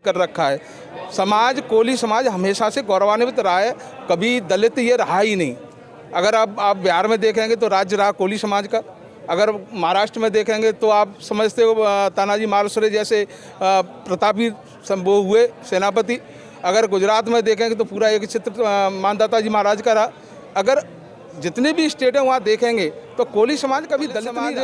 कर रखा है। समाज, कोली समाज हमेशा से गौरवान्वित रहा है, कभी दलित ये रहा ही नहीं। अगर आप बिहार में देखेंगे तो राज्य रहा कोली समाज का, अगर महाराष्ट्र में देखेंगे तो आप समझते हो तानाजी मालुसरे जैसे प्रतापी वो हुए सेनापति। अगर गुजरात में देखेंगे तो पूरा एक क्षेत्र मानदाता जी महाराज का रहा। अगर जितने भी स्टेट हैं वहाँ देखेंगे तो कोली समाज कभी दलित समाज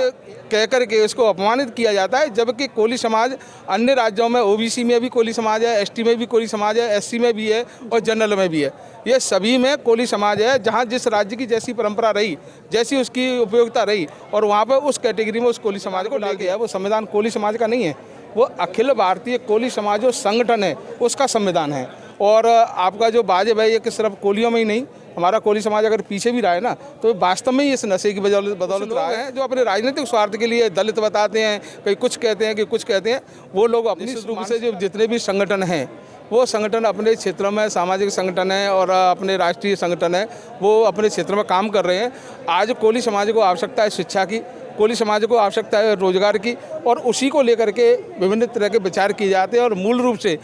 कह कर के इसको अपमानित किया जाता है, जबकि कोली समाज अन्य राज्यों में ओबीसी में भी कोली समाज है, एसटी में भी कोली समाज है, एससी में भी है और जनरल में भी है। ये सभी में कोली समाज है। जहाँ जिस राज्य की जैसी परंपरा रही, जैसी उसकी उपयोगिता रही और वहाँ पर उस कैटेगरी में उस कोली समाज को ला गया है। वो संविधान कोली समाज का नहीं है, वो अखिल भारतीय कोली समाज जो संगठन है उसका संविधान है। और आपका जो वाजिब है ये कि सिर्फ कोलियों में ही नहीं, हमारा कोली समाज अगर पीछे भी रहा है ना तो वास्तव में ही इस नशे की बदौलत रहा है। जो अपने राजनीतिक स्वार्थ के लिए दलित बताते हैं, कहीं कुछ कहते हैं कि कुछ कहते हैं, वो लोग अपनी रूप से जो जितने भी संगठन हैं वो संगठन अपने क्षेत्रों में सामाजिक संगठन है और अपने राष्ट्रीय संगठन है, वो अपने क्षेत्र में काम कर रहे हैं। आज कोली समाज को आवश्यकता है शिक्षा की, कोली समाज को आवश्यकता है रोजगार की, और उसी को लेकर के विभिन्न तरह के विचार किए जाते हैं। और मूल रूप से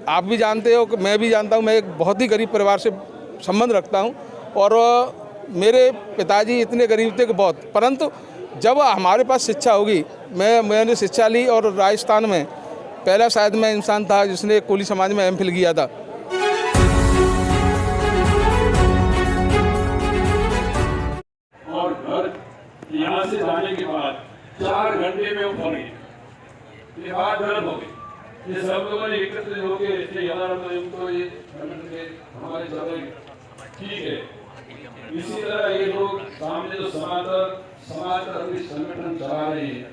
आप भी जानते हो कि मैं भी जानता हूँ, मैं एक बहुत ही गरीब परिवार से संबंध रखता हूँ और मेरे पिताजी इतने गरीब थे कि बहुत, परंतु जब हमारे पास शिक्षा होगी, मैंने शिक्षा ली और राजस्थान में पहला शायद मैं इंसान था जिसने कोली समाज में एमफिल किया था। और घर यहाँ से जाने के बाद 4 घंटे में वो पहुंच गए, ये बात गलत हो गई। ये सब लोगों ने एकत्रित होकर तो ये हमारे ठीक है। इसी तरह ये लोग सामने जो समाज का संगठन चला रहे हैं,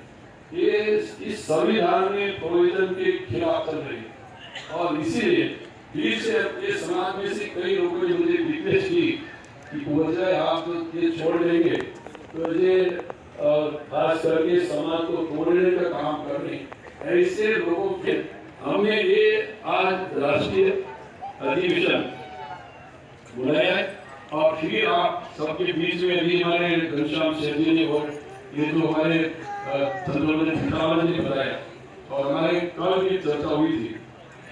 ये इस संविधान में प्रोविजन के खिलाफ चल रही है। और इसीलिए फिर से ये समाज में से कई लोगों ने मुझे रिक्वेस्ट की कि बजाय आप ये छोड़ देंगे तो ये खास करके समाज को तोड़ने का काम कर रहे हैं। ऐसे लोगों के हमने ये आज राष्ट्रीय अधिवेशन बुलाया है और फिर आप सबके बीच में भी हमारे घनश्याम शेट्टी ने और ये जो हमारे ने बताया और हमारे कल की चर्चा हुई थी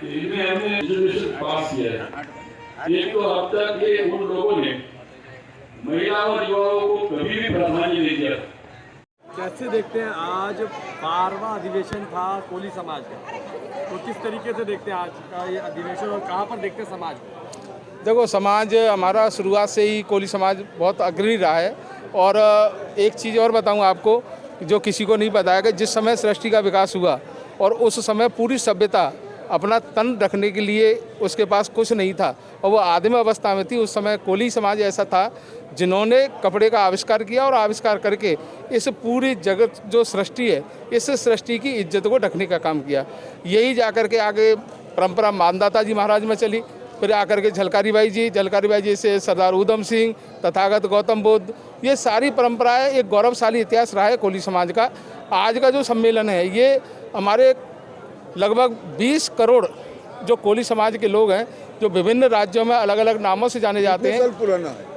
कि इनमें हमने रेजोल्यूशन पास किया है। एक तो अब तक के उन लोगों ने महिला और युवाओं को कभी भी प्राधान्य नहीं दिया। कैसे देखते हैं आज 12वां अधिवेशन था कोली समाज का, तो किस तरीके से देखते हैं आज का ये अधिवेशन और कहाँ पर देखते हैं समाज को? देखो, समाज हमारा शुरुआत से ही कोली समाज बहुत अग्रणी रहा है। और एक चीज़ और बताऊं आपको जो किसी को नहीं पता है कि जिस समय सृष्टि का विकास हुआ और उस समय पूरी सभ्यता अपना तन रखने के लिए उसके पास कुछ नहीं था और वो आदिम अवस्था में थी। उस समय कोली समाज ऐसा था जिन्होंने कपड़े का आविष्कार किया और आविष्कार करके इस पूरी जगत जो सृष्टि है, इस सृष्टि की इज्जत को ढकने का काम किया। यही जाकर के आगे परंपरा मानदाता जी महाराज में चली, फिर आकर के झलकारी बाई जी से सरदार उधम सिंह, तथागत गौतम बुद्ध, ये सारी परंपराएं एक गौरवशाली इतिहास रहा है कोली समाज का। आज का जो सम्मेलन है ये हमारे लगभग 20 करोड़ जो कोली समाज के लोग हैं जो विभिन्न राज्यों में अलग अलग नामों से जाने जाते हैं। पुराना है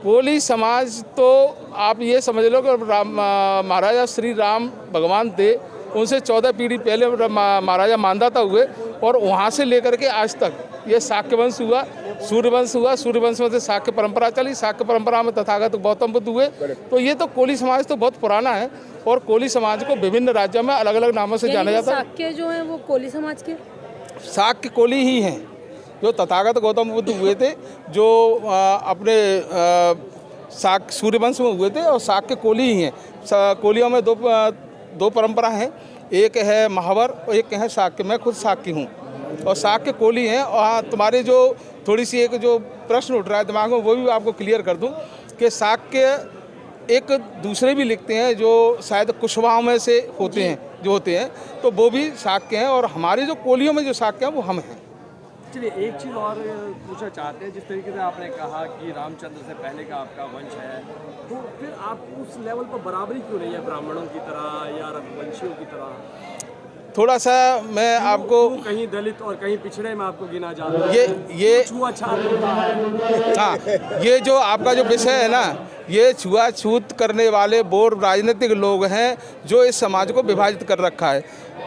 कोली समाज तो आप ये समझ लो कि महाराजा श्री राम भगवान थे, उनसे 14 पीढ़ी पहले महाराजा मानदाता हुए और वहाँ से लेकर के आज तक ये शाक्य वंश हुआ, सूर्यवंश हुआ, सूर्यवंश में से शाक्य परंपरा चली, शाक्य परंपरा में तथागत गौतम बुद्ध हुए। तो ये तो कोली समाज तो बहुत पुराना है और कोली समाज को विभिन्न राज्यों में अलग अलग नामों से जाना जाता है। शाक्य जो है वो कोली समाज के शाक्य कोली ही हैं जो तथागत गौतम बुद्ध हुए थे, जो अपने सूर्यवंश में हुए थे और शाक्य कोली ही हैं। कोलियों में दो परंपरा हैं, एक है महावर और एक है शाक्य। मैं खुद शाक्य हूँ और शाक्य कोली हैं। और तुम्हारे जो थोड़ी सी एक जो प्रश्न उठ रहा है दिमाग में वो भी आपको क्लियर कर दूं कि शाक्य एक दूसरे भी लिखते हैं जो शायद कुशवाहों में से होते हैं, तो वो भी शाक्य हैं और हमारे जो कोलियों में जो शाक्य हैं वो हम हैं। चलिए एक चीज़ और पूछना चाहते हैं, जिस तरीके से आपने कहा कि रामचंद्र से पहले का आपका वंश है, तो फिर आप उस लेवल पर बराबरी क्यों नहीं है ब्राह्मणों की तरह या रघुवंशियों की तरह? थोड़ा सा मैं आपको कहीं दलित और कहीं पिछड़े में आपको गिना जाता है, ये छुआछूत होता है। हाँ, ये जो आपका जो विषय है ना, ये छुआछूत करने वाले वो राजनीतिक लोग हैं जो इस समाज को विभाजित कर रखा है।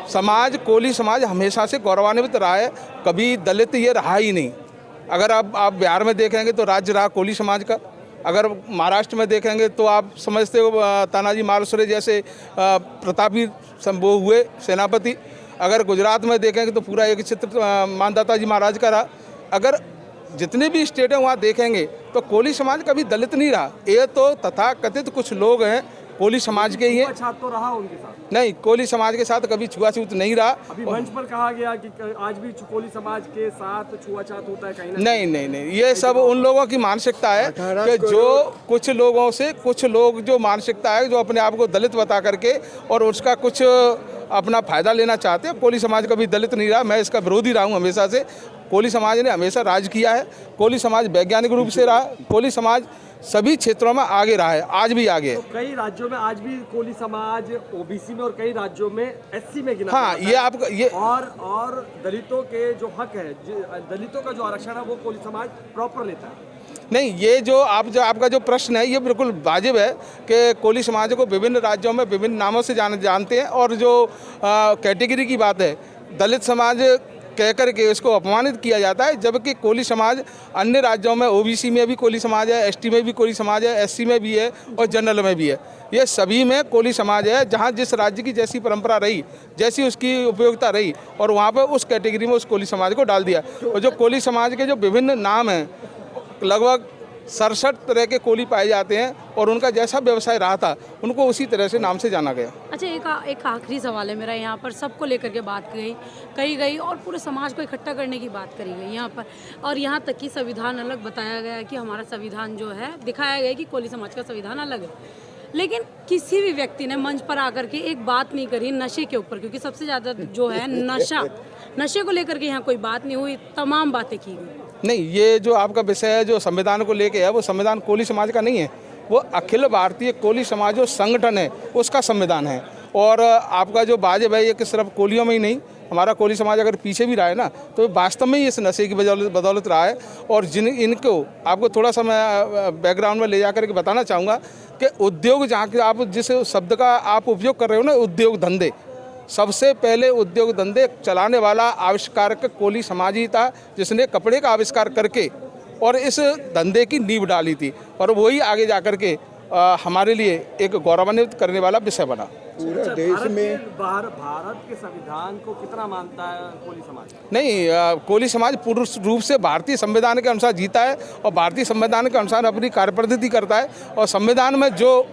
समाज कोली समाज हमेशा से गौरवान्वित रहा है, कभी दलित ये रहा ही नहीं। अगर आप बिहार में देखेंगे तो राज्य रहा कोली समाज का, अगर महाराष्ट्र में देखेंगे तो आप समझते हो तानाजी मालुसरे जैसे प्रतापी वो हुए सेनापति, अगर गुजरात में देखेंगे तो पूरा एक चित्र मानदाता जी महाराज का रहा। अगर जितने भी स्टेट हैं वहाँ देखेंगे तो कोली समाज कभी दलित नहीं रहा। ये तो तथाकथित कुछ लोग हैं कोली समाज के ही हैं, छूआछूत तो रहा उनके साथ, नहीं कोली समाज के साथ कभी छुआछूत नहीं रहा। अभी मंच पर कहा गया कि आज भी कोली समाज के साथ छुआछूत होता है कहीं ना नहीं, ये सब उन लोगों की मानसिकता है कि जो कुछ लोगों से कुछ लोग जो मानसिकता है जो अपने आप को दलित बता करके और उसका कुछ अपना फ़ायदा लेना चाहते हैं। कोली समाज कभी दलित नहीं रहा, मैं इसका विरोधी रहा हूँ हमेशा से। कोली समाज ने हमेशा राज किया है, कोली समाज वैज्ञानिक रूप से रहा, कोली समाज सभी क्षेत्रों में आगे रहा है, आज भी आगे है। तो कई राज्यों में आज भी कोली समाज ओबीसी में और कई राज्यों में एससी में गिना हाँ, जाता ये है। आपका ये और दलितों के जो हक है, दलितों का जो आरक्षण है वो कोली समाज प्रॉपर लेता है। नहीं, ये जो आपका जो प्रश्न है ये बिल्कुल वाजिब है कि कोली समाज को विभिन्न राज्यों में विभिन्न नामों से जानते हैं, और जो कैटेगरी की बात है दलित समाज कह कर के इसको अपमानित किया जाता है, जबकि कोली समाज अन्य राज्यों में ओबीसी में भी कोली समाज है, एसटी में भी कोली समाज है, एससी में भी है और जनरल में भी है। ये सभी में कोली समाज है। जहाँ जिस राज्य की जैसी परंपरा रही, जैसी उसकी उपयोगिता रही, और वहाँ पर उस कैटेगरी में उस कोली समाज को डाल दिया। और जो कोली समाज के जो विभिन्न नाम हैं, लगभग 67 तरह के कोली पाए जाते हैं, और उनका जैसा व्यवसाय रहा था उनको उसी तरह से नाम से जाना गया। अच्छा, एक आखिरी सवाल है मेरा। यहाँ पर सबको लेकर के बात कही गई और पूरे समाज को इकट्ठा करने की बात करी गई यहाँ पर, और यहाँ तक कि संविधान अलग बताया गया कि हमारा संविधान जो है, दिखाया गया कि कोली समाज का संविधान अलग है, लेकिन किसी भी व्यक्ति ने मंच पर आकर के एक बात नहीं करी नशे के ऊपर, क्योंकि सबसे ज़्यादा जो है नशे को लेकर के यहाँ कोई बात नहीं हुई, तमाम बातें की गई। नहीं, ये जो आपका विषय है जो संविधान को लेके है, वो संविधान कोली समाज का नहीं है, वो अखिल भारतीय कोली समाज जो संगठन है उसका संविधान है। और आपका जो वाजिब है ये कि सिर्फ कोलियों में ही नहीं, हमारा कोली समाज अगर पीछे भी रहा है ना, तो वास्तव में ही इस नशे की बदौलत रहा है। और इनको आपको थोड़ा सा मैं बैकग्राउंड में ले जा कर के बताना चाहूँगा कि उद्योग, जहाँ के आप जिस शब्द का आप उपयोग कर रहे हो ना, उद्योग धंधे, सबसे पहले उद्योग धंधे चलाने वाला आविष्कारक कोली समाज ही था, जिसने कपड़े का आविष्कार करके और इस धंधे की नींव डाली थी, और वही आगे जा कर के हमारे लिए एक गौरवान्वित करने वाला विषय बना। पूरा देश में भारत के संविधान को कितना मानता है कोली समाज? नहीं, कोली समाज पूर्ण रूप से भारतीय संविधान के अनुसार जीता है, और भारतीय संविधान के अनुसार अपनी कार्यपद्धति करता है, और संविधान में जो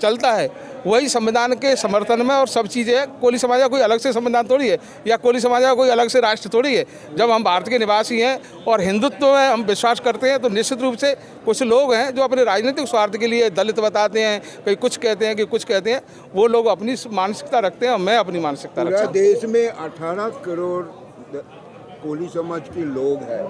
चलता है वही संविधान के समर्थन में और सब चीज़ें हैं। कोली समाज का कोई अलग से संविधान थोड़ी है, या कोली समाज का कोई अलग से राष्ट्र थोड़ी है। जब हम भारत के निवासी हैं और हिंदुत्व में हम विश्वास करते हैं, तो निश्चित रूप से कुछ लोग हैं जो अपने राजनीतिक स्वार्थ के लिए दलित बताते हैं, कहीं कुछ कहते हैं कि कुछ कहते हैं, वो लोग अपनी मानसिकता रखते हैं और मैं अपनी मानसिकता रखता हूँ। देश में 18 करोड़ कोली समाज के लोग हैं,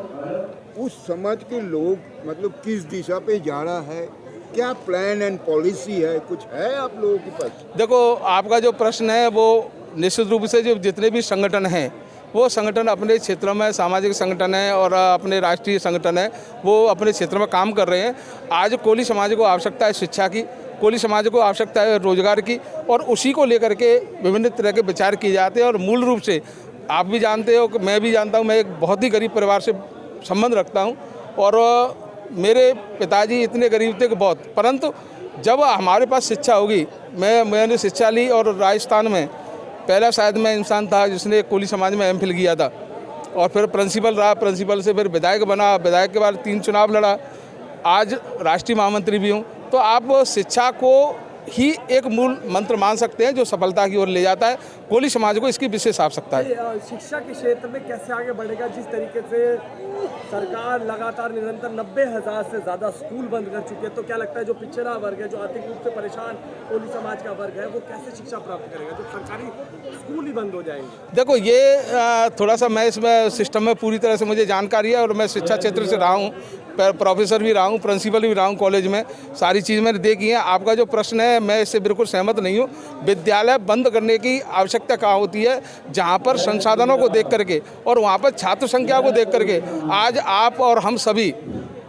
उस समाज के लोग मतलब किस दिशा पे जा रहा है, क्या प्लान एंड पॉलिसी है, कुछ है आप लोगों के पास? देखो, आपका जो प्रश्न है वो निश्चित रूप से जो जितने भी संगठन हैं, वो संगठन अपने क्षेत्रों में सामाजिक संगठन है और अपने राष्ट्रीय संगठन है, वो अपने क्षेत्र में काम कर रहे हैं। आज कोली समाज को आवश्यकता है शिक्षा की, कोली समाज को आवश्यकता है रोजगार की, और उसी को लेकर के विभिन्न तरह के विचार किए जाते हैं। और मूल रूप से आप भी जानते हो कि मैं भी जानता हूँ, मैं एक बहुत ही गरीब परिवार से संबंध रखता हूँ, और मेरे पिताजी इतने गरीब थे कि बहुत, परंतु जब हमारे पास शिक्षा होगी, मैंने शिक्षा ली, और राजस्थान में पहला शायद मैं इंसान था जिसने कोली समाज में एमफिल किया था, और फिर प्रिंसिपल रहा, प्रिंसिपल से फिर विधायक बना, विधायक के बाद 3 चुनाव लड़ा, आज राष्ट्रीय महामंत्री भी हूँ। तो आप शिक्षा को ही एक मूल मंत्र मान सकते हैं जो सफलता की ओर ले जाता है। कोली समाज को इसकी विशेष आवश्यकता है। शिक्षा के क्षेत्र में कैसे आगे बढ़ेगा? जिस तरीके से सरकार लगातार निरंतर 90,000 से ज़्यादा स्कूल बंद कर चुकी है, तो क्या लगता है जो पिछड़ा वर्ग है, जो आर्थिक रूप से परेशान कोली समाज का वर्ग है, वो कैसे शिक्षा प्राप्त करेगा जब सरकारी स्कूल ही बंद हो जाएंगे? देखो, ये थोड़ा सा मैं इसमें सिस्टम में पूरी तरह से मुझे जानकारी है, और मैं शिक्षा क्षेत्र से रहा हूँ, प्रोफेसर भी रहा हूँ, प्रिंसिपल भी रहा हूँ कॉलेज में, सारी चीज़ मैंने देखी है। आपका जो प्रश्न है मैं इससे बिल्कुल सहमत नहीं हूँ। विद्यालय बंद करने की आवश्यकता कहाँ होती है? जहाँ पर संसाधनों को देख करके और वहाँ पर छात्र संख्या को देख करके। आज आप और हम सभी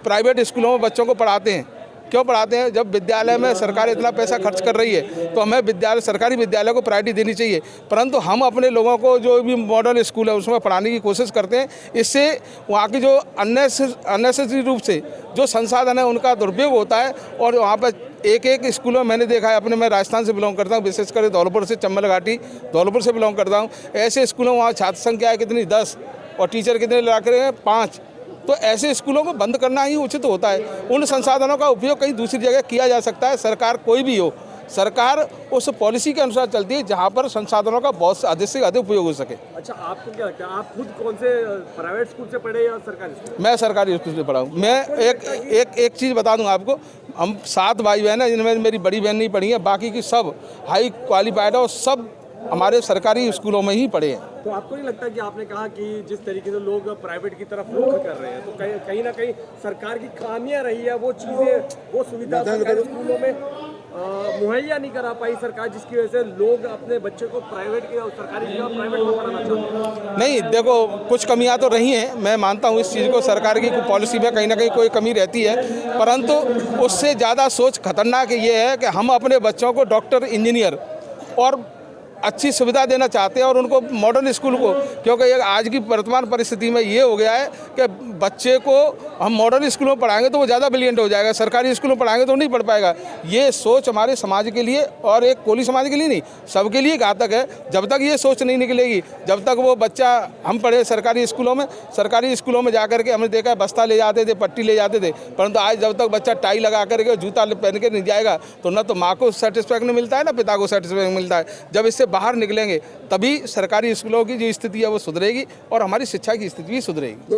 प्राइवेट स्कूलों में बच्चों को पढ़ाते हैं, क्यों पढ़ाते हैं? जब विद्यालय में सरकार इतना पैसा खर्च कर रही है तो हमें सरकारी विद्यालय को प्रायोरिटी देनी चाहिए, परंतु हम अपने लोगों को जो भी मॉडल स्कूल है उसमें पढ़ाने की कोशिश करते हैं। इससे वहाँ की जो अननेसेसरी रूप से जो संसाधन है उनका दुरुपयोग होता है और वहाँ पर एक स्कूलों में मैंने देखा है, मैं राजस्थान से बिलोंग करता हूँ, विशेषकर धौलपुर से, चंबल घाटी धौलपुर से बिलोंग करता हूँ। ऐसे स्कूलों में वहाँ छात्र संख्या है कितनी 10 और टीचर कितने लगा कर 5, तो ऐसे स्कूलों को बंद करना ही उचित होता है। उन संसाधनों का उपयोग कहीं दूसरी जगह किया जा सकता है। सरकार कोई भी हो, सरकार उस पॉलिसी के अनुसार चलती है जहाँ पर संसाधनों का बहुत से अधिक उपयोग हो सके। अच्छा, आपको क्या लगता है, आप खुद कौन से प्राइवेट स्कूल से पढ़े या सरकारी स्कूल? मैं सरकारी स्कूल से पढ़ा हूँ। मैं एक चीज़ बता दूँ आपको, हम 7 भाई बहन हैं जिनमें मेरी बड़ी बहन नहीं पढ़ी है, बाकी की सब हाई क्वालिफाइड और सब हमारे सरकारी स्कूलों में ही पढ़े हैं। तो आपको नहीं लगता कि आपने कहा कि जिस तरीके से लोग प्राइवेट की तरफ रुख कर रहे हैं, तो कहीं ना कहीं सरकार की खामियां रही है, वो चीज़ें, वो सुविधा सरकारी स्कूलों में मुहैया नहीं करा पाई सरकार, जिसकी वजह से लोग अपने बच्चे को प्राइवेट की सरकारी की प्राइवेट में पढ़ाना चाहते हैं? नहीं, देखो कुछ कमियां तो रही हैं, मैं मानता हूं इस चीज़ को, सरकार की पॉलिसी में कहीं ना कहीं कोई कमी रहती है, परंतु उससे ज़्यादा सोच खतरनाक ये है कि हम अपने बच्चों को डॉक्टर, इंजीनियर और अच्छी सुविधा देना चाहते हैं और उनको मॉडर्न स्कूल को, क्योंकि आज की वर्तमान परिस्थिति में ये हो गया है कि बच्चे को हम मॉडर्न स्कूलों में पढ़ाएंगे तो वो ज़्यादा ब्रिलियंट हो जाएगा, सरकारी स्कूलों में पढ़ाएंगे तो नहीं पढ़ पाएगा। ये सोच हमारे समाज के लिए और एक कोली समाज के लिए नहीं, सबके लिए घातक है। जब तक ये सोच नहीं निकलेगी, जब तक वो बच्चा, हम पढ़े सरकारी स्कूलों में जा करके हमने देखा है बस्ता ले जाते थे, पट्टी ले जाते थे, परंतु आज जब तक बच्चा टाई लगा करके जूता पहन के नहीं जाएगा तो न तो माँ को सेटिस्फैक्शन मिलता है, ना पिता को सेटिस्फैक्शन मिलता है। जब इससे बाहर निकलेंगे तभी सरकारी स्कूलों की जो स्थिति है वो सुधरेगी और हमारी शिक्षा की स्थिति भी सुधरेगी।